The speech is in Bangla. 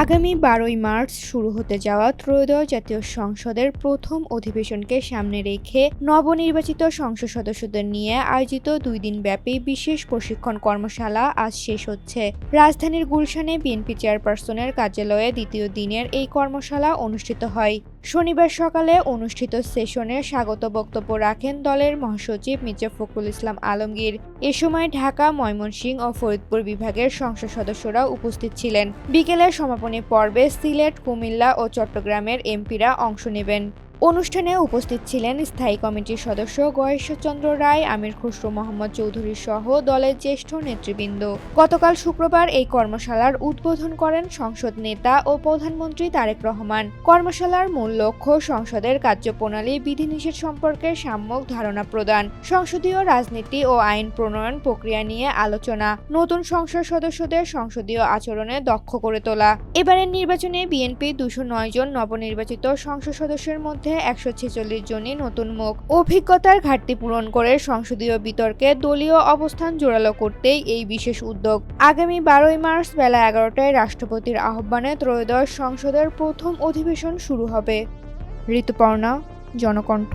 আগামী ১২ই মার্চ শুরু হতে যাওয়া ত্রয়োদশ জাতীয় সংসদের প্রথম অধিবেশনকে সামনে রেখে নবনির্বাচিত সংসদ সদস্যদের নিয়ে আয়োজিত ২ দিনব্যাপী বিশেষ প্রশিক্ষণ কর্মশালা আজ শেষ হচ্ছে। রাজধানীর গুলশানে বিএনপি চেয়ারপারসনের কার্যালয়ে দ্বিতীয় দিনের এই কর্মশালা অনুষ্ঠিত হয়। শনিবার সকালে অনুষ্ঠিত সেশনে স্বাগত বক্তব্য রাখেন দলের মহাসচিব মির্জা ফখরুল ইসলাম আলমগীর। এ সময় ঢাকা, ময়মনসিংহ ও ফরিদপুর বিভাগের সংসদ সদস্যরা উপস্থিত ছিলেন। বিকেলে সমাপনী পর্বে সিলেট, কুমিল্লা ও চট্টগ্রামের এমপিরা অংশ নেবেন। অনুষ্ঠানে উপস্থিত ছিলেন স্থায়ী কমিটির সদস্য গয়েশ্বরচন্দ্র রায়, আমির খসরু মোহাম্মদ চৌধুরী সহ দলের জ্যেষ্ঠ নেতৃবৃন্দ। গতকাল শুক্রবার এই কর্মশালার উদ্বোধন করেন সংসদ নেতা ও প্রধানমন্ত্রী তারেক রহমান। কর্মশালার মূল লক্ষ্য সংসদের কার্যপ্রণালী, বিধিনিষেধ সম্পর্কে সম্যক ধারণা প্রদান, সংসদীয় রাজনীতি ও আইন প্রণয়ন প্রক্রিয়া নিয়ে আলোচনা, নতুন সংসদ সদস্যদের সংসদীয় আচরণে দক্ষ করে তোলা। এবারের নির্বাচনে বিএনপি ২০৯ জন নবনির্বাচিত সংসদ সদস্যের মধ্যে ১৪৬ জনই নতুন মুখ। অভিজ্ঞতার ঘাটতি পূরণ করে সংসদীয় বিতর্কে দলীয় অবস্থান জোরালো করতেই এই বিশেষ উদ্যোগ। আগামী ১২ই মার্চ বেলা ১১টায় রাষ্ট্রপতির আহ্বানে ত্রয়োদশ সংসদের প্রথম অধিবেশন শুরু হবে। ঋতুপর্ণা, জনকণ্ঠ।